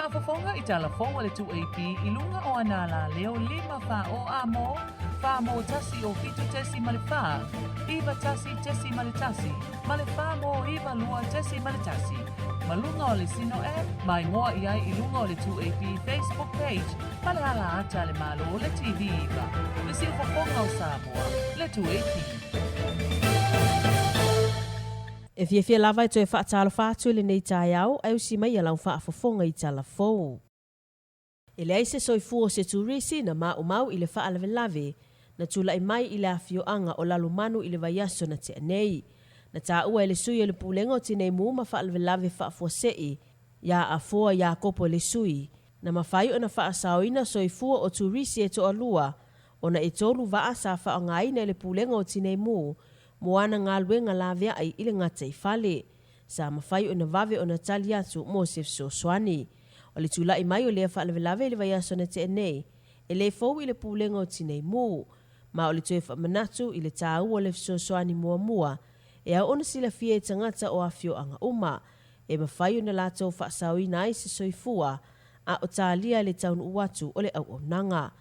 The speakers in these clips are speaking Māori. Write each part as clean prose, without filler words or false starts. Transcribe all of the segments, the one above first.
Whaafafonga I talafonga le 2AP I lunga o anala leo 5 wha o amo, wha mo tasi o fitu tesi male wha, iwa tasi tesi male tasi, male wha mo iwa lua tesi male tasi. Malunga o le sino mai ngoa iai I lunga o le 2AP Facebook page, male ala ata le malo le TV iwa. Le si whafonga o Samoa, le 2AP. E fia lava e toe whaatalo whātua le nei tai au, au si mai alau whaafafonga I talafou. E le aise soifu o se turisi na mau I le whaalawe lave, na tula I mai I le afio anga o lalu manu I le vaiaso na te anei. Na tā ua e le sui o le pulenga o tinei mu ma whaalawe lave whaafosei, ya a foa ya kopo le sui, na mawhai o na whaasaoina soifu o turisi e to alua, o na e tolu waa sa whaongaina le pulenga o tinei mu, moana ngā luenga la vea ai ile ngata I fale. Sa mawhai o na vave o na tali atu Mosef Soswani. O le tula I mai o lea whaalawelawe le vaiaso na te enei. E le fau I le pulenga o tinei mu. Ma o le toe whamanatu I le tāu o le Soswani mua. E au ona sila fia e tangata o afio anga uma. E mawhai o na lato whaasau nai se soifua. A o tālia le taun uatu o le au nanga.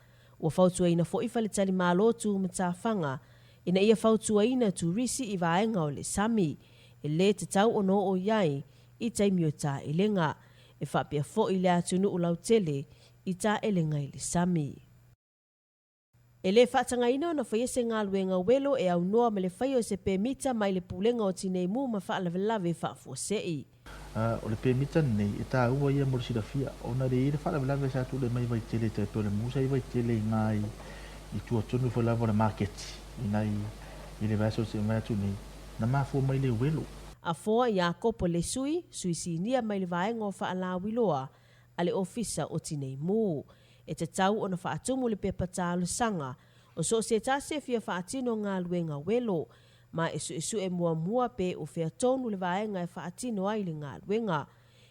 Ua fautua ina fo ifa le tali mālotu matawhanga. Ina ia fautua ina turisi I vaenga o le sami. E le te tau ono o iai I taimi o tā elenga. E whapea fo I le atunu o lau tele I tā elenga I le sami. E le whaatanga ina o na whaiese ngā luenga welo e au noa me le whai o se pēmita mai le pulenga o tinei mu ma whaalawelawe whaafuasei. O le pēmita nei e tā ua ia mo le sirafia. O na re I le whaalawelawe sa tu le mai vai tele te tole musa I vai tele ngai I tua tonu whalawa le market. Inai I le vaso se mai tu nei. Na mafua mai le welo. A foa ia kopo le sui sinia mai le vaenga o whaalawiloa a le ofisa o tinei mu. E te tau o na whaatumu le pepatalo sanga o so se tase fia whaatino ngā luenga welo ma esu e mua pe o fea tonu le vaenga e whaatino ai le ngā luenga.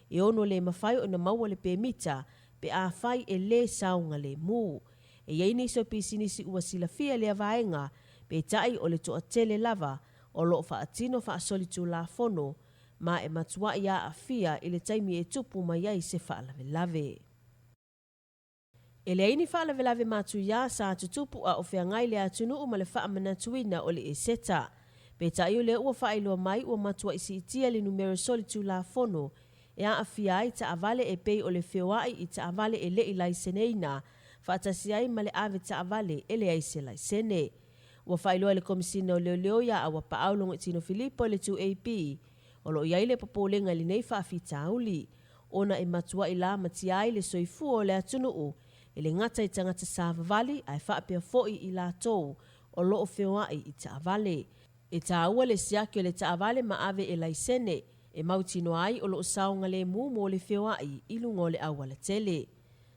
E ono le mawhai o na maua le pemita pe a whai e le saunga le mu. E yeini so pisinisi ua sila fia le vaenga pe tai o le toa tele lava o lo whaatino whaasolitu la fono ma e matua ia a fia I le taimi e tupu mai ai se whaalawelawe. E le aini whaalawelawe matu ia sa tutupu a o whea ngai le atunu o ma le whaamanatuina o le e seta. Pe tai o le ua whaailoa mai ua matua isi itia le numero solitu la fono e a fia ai ta avale e pei o le whewai I ta avale e le I laiseneina whaatasi ai ma le ave ta avale e le aise laisene. Ua whailoa le komisina o leo ia a wapa aulongo I tino Filipo le 2AP. O lo iai le papolenga li nei whaafita auli. Ona e matua I la matiai le soifu o le atunu e le ngata I tangata Savavali ai whaapea foi I la tou o lo o whewai I ta avale. E ta ua le siaki o le ta avale ma ave e laisene e mautino ai o lo saunga le mo le whewai I lungo le awala tele.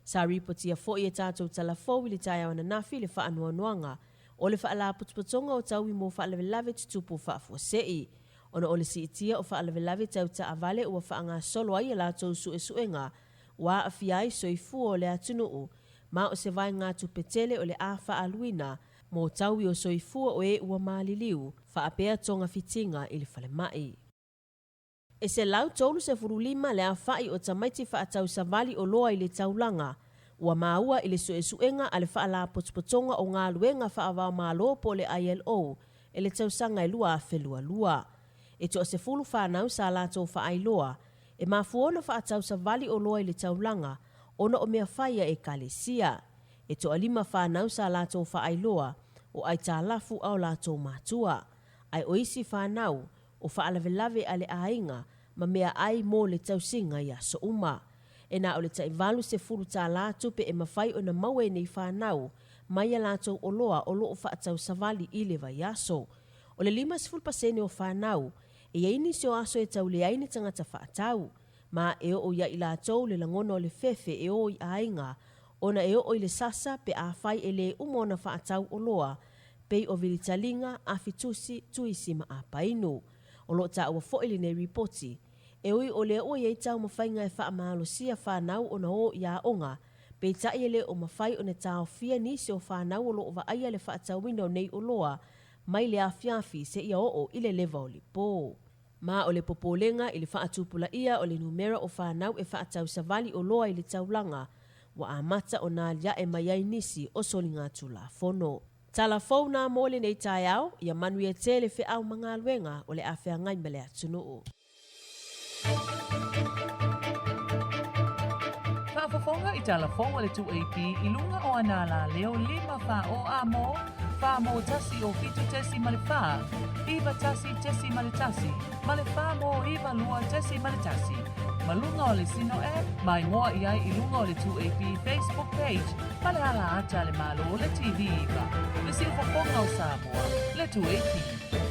Sa ripotia foi e tātou talafou I le tai awana nafi le whaanuanuanga o le whaala putuputonga o tau I mo whaalawelawe tutupu whaafuasei. Ona o le siitia o whaalawelawe tau ta avale ua whaanga solo ai e la tau suenga wa a fiai soifu o le atunuu ma o se vai ngā tupetele o le a whaaluina mo tau I o soifu o e ua maaliliu whaapea tonga fitinga I le whale mai. E se lau tolu se furulima le a whai o tamaiti whaatau savali o loa I le taulanga ua maua I le suenga a le whaala potupotonga o ngā luenga whaavao malo po le ILO e le tausanga I lua a whelua. E to se fulu whanau sa lato whaailoa e mafuona whaatau savali o loa I le taulanga ona o mea whaia e kalesia. E to alima whanau sa lato whaailoa o ai tā lafu au lato matua. Ai oisi whanau o whaalawelawe ale ainga ma mea ai mo le tausinga ia so uma. E na o le taivalu se furu tā lato pe e mawhai o na maue nei whanau mai a lato o loa o loo whaatau savali I le vaiaso. O le 5% o whanau e eini se o aso e tau le aini tangata whaatau. Ma e o ia I lato le langona o le fefe e o I ainga ona e o I le sasa pe a whai e le umona whaatau o loa pei o vilitalinga a fitusi tuisi ma a painu. O lo ta ua foili nei ripoti. E ui o le o iei tau mawhainga e wha mahalo sia whanau o na o ia onga. Pei ta i le o mawhai o ne tau fia nisi o whanau o lo o wa aia le whaatau wino nei o loa mai le a fiafi se ia o I le leva o li pō. Ma o le popolenga i le whaatupula ia o le numera o whanau e whaatau savali o loa i le taulanga wa amata o nā lia e maiai nisi o solinga tula fono. Tala fau nā mole nei tai au, ia manu e te le whiau mga luenga o le awhea ngai mele atunu o. Whaafafonga i tala fonga le 2AP i lunga o anala leo 5 wha o amo, wha mo tasi o fitu tesi male wha, iwa tasi tesi male tasi, male wha mo iwa lua tesi male tasi. Malunga o le sino e, mai ngoa iai i lunga o le 2AP Facebook page, male ala ata le malo o le TV iwa, le silfafonga o Samoa, le 2AP.